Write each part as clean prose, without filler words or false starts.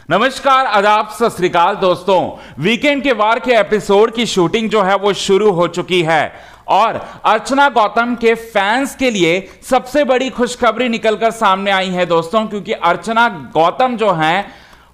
नमस्कार, आदाब, सत श्री अकाल दोस्तों। वीकेंड के वार के एपिसोड की शूटिंग जो है वो शुरू हो चुकी है और अर्चना गौतम के फैंस के लिए सबसे बड़ी खुशखबरी निकलकर सामने आई है दोस्तों, क्योंकि अर्चना गौतम जो हैं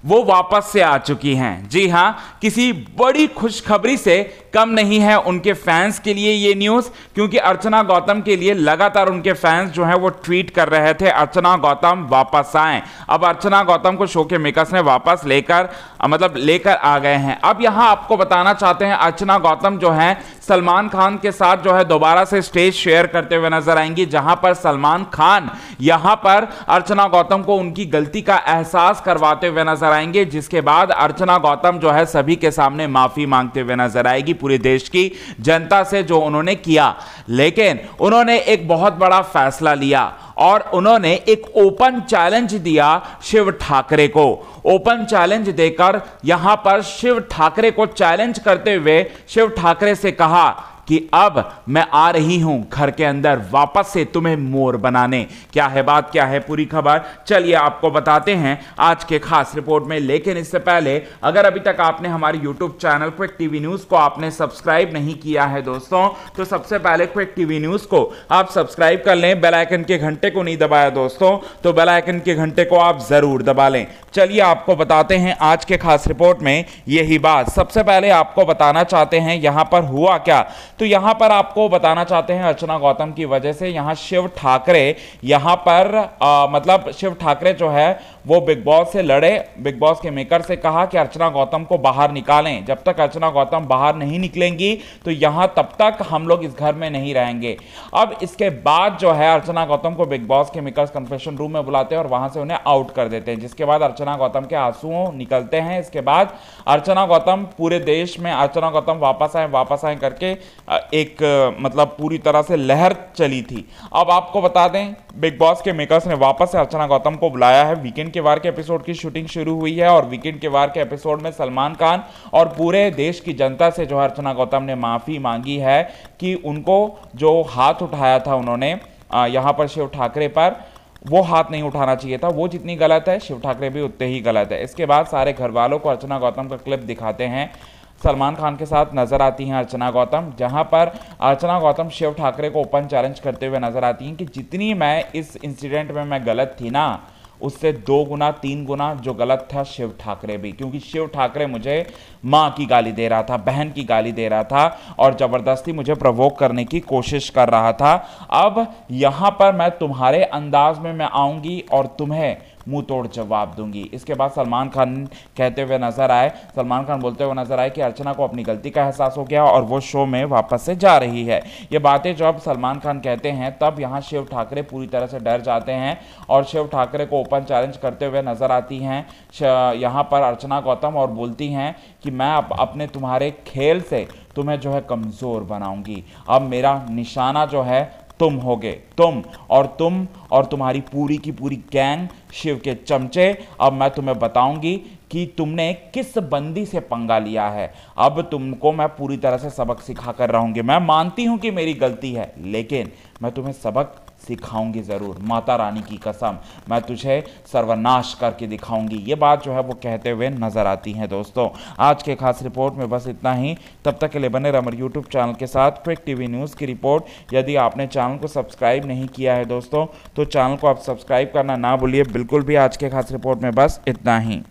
वो वापस से आ चुकी हैं। जी हां, किसी बड़ी खुशखबरी से कम नहीं है उनके फैंस के लिए ये न्यूज़, क्योंकि अर्चना गौतम के लिए लगातार उनके फैंस जो हैं वो ट्वीट कर रहे थे अर्चना गौतम वापस आएं। अब अर्चना गौतम को शो के मेकर्स ने वापस लेकर आ गए हैं। अब यहां आपको बताना चाहते हैं अर्चना गौतम जो हैं सलमान खान के साथ जो है दोबारा से स्टेज शेयर करते हुए नजर आएंगी, जहां पर सलमान खान यहां पर अर्चना गौतम को उनकी गलती का एहसास करवाते हुए नजर आएंगे, जिसके बाद अर्चना गौतम जो है सभी के सामने माफी मांगते हुए नजर आएगी पूरे देश की जनता से जो उन्होंने किया। लेकिन उन्होंने एक बहुत बड़ा फैसला लिया और उन्होंने एक ओपन चैलेंज दिया शिव ठाकरे को। ओपन चैलेंज देकर यहां पर शिव ठाकरे को चैलेंज करते हुए शिव ठाकरे से कहा कि अब मैं आ रही हूं घर के अंदर वापस से तुम्हें मोर बनाने। क्या है बात, क्या है पूरी खबर, चलिए आपको बताते हैं आज के खास रिपोर्ट में। लेकिन इससे पहले अगर अभी तक आपने हमारे YouTube channel quick TV news को आपने सब्सक्राइब नहीं किया है दोस्तों, तो सबसे पहले क्विक टीवी न्यूज को आप सब्सक्राइब कर लें। बेल आइकन के घंटे को नहीं दबाया दोस्तों, तो बेल आइकन के घंटे को आप जरूर दबा लें। चलिए आपको बताते हैं आज के खास रिपोर्ट में यही बात। सबसे पहले आपको बताना चाहते हैं यहां पर हुआ क्या, तो यहां पर आपको बताना चाहते हैं अर्चना गौतम की वजह से यहां शिव ठाकरे यहां पर मतलब शिव ठाकरे जो है वो बिग बॉस से लड़े। बिग बॉस के मेकर से कहा कि अर्चना गौतम को बाहर निकालें। जब तक अर्चना गौतम बाहर नहीं निकलेंगी तो यहां तब तक हम लोग इस घर में नहीं रहेंगे। अब इसके बाद जो है अर्चना गौतम को बिग बॉस के मेकर्स कन्फेशन रूम में बुलाते हैं और वहां से उन्हें आउट कर देते हैं, जिसके बाद अर्चना गौतम के आंसू निकलते हैं। इसके बाद अर्चना गौतम पूरे देश में अर्चना गौतम वापस आए करके एक मतलब पूरी तरह से लहर चली थी। अब आपको बता दें बिग बॉस के मेकर्स ने वापस से अर्चना गौतम को बुलाया है। वीकेंड के वार के एपिसोड की शूटिंग शुरू हुई है और वीकेंड के वार के एपिसोड में सलमान खान और पूरे देश की जनता से जो अर्चना गौतम ने माफी मांगी है कि उनको जो हाथ उठाया था उन्होंने यहां पर शिव ठाकरे पर, वो हाथ नहीं उठाना चाहिए था। वो जितनी गलत है शिव ठाकरे भी उतने ही गलत है। इसके बाद सारे घर वालों को अर्चना गौतम का क्लिप दिखाते हैं। सलमान खान के साथ नजर आती हैं अर्चना गौतम, जहां पर अर्चना गौतम शिव ठाकरे को ओपन चैलेंज करते हुए नजर आती हैं कि जितनी मैं इस इंसिडेंट में मैं गलत थी ना, उससे 2 गुना 3 गुना जो गलत था शिव ठाकरे भी, क्योंकि शिव ठाकरे मुझे माँ की गाली दे रहा था, बहन की गाली दे रहा था और जबरदस्ती मुझे प्रवोक करने की कोशिश कर रहा था। अब यहां पर मैं तुम्हारे अंदाज में मैं आऊंगी और तुम्हें मुंह तोड़ जवाब दूंगी। इसके बाद सलमान खान कहते हुए नजर आए, सलमान खान बोलते हुए नजर आए कि अर्चना को अपनी गलती का एहसास हो गया और वो शो में वापस से जा रही है। ये बातें जब सलमान खान कहते हैं तब यहाँ शिव ठाकरे पूरी तरह से डर जाते हैं और शिव ठाकरे को ओपन चैलेंज करते हुए नजर आती हैं यहाँ पर अर्चना गौतम और बोलती हैं कि मैं अपने तुम्हारे खेल से तुम्हें जो है कमजोर बनाऊंगी। अब मेरा निशाना जो है तुम होगे, तुम और तुम्हारी पूरी की पूरी गैंग शिव के चमचे। अब मैं तुम्हें बताऊंगी कि तुमने किस बंदी से पंगा लिया है। अब तुमको मैं पूरी तरह से सबक सिखा कर रहूंगी। मैं मानती हूं कि मेरी गलती है, लेकिन मैं तुम्हें सबक सिखाऊंगी जरूर। माता रानी की कसम, मैं तुझे सर्वनाश करके दिखाऊंगी। ये बात जो है वो कहते हुए नजर आती है दोस्तों। आज के खास रिपोर्ट में बस इतना ही। तब तक के लिए बने रहिए हमारे यूट्यूब चैनल के साथ क्विक टीवी न्यूज़ की रिपोर्ट। यदि आपने चैनल को सब्सक्राइब नहीं किया है दोस्तों, तो चैनल को आप सब्सक्राइब करना ना भूलिए बिल्कुल भी। आज के खास रिपोर्ट में बस इतना ही।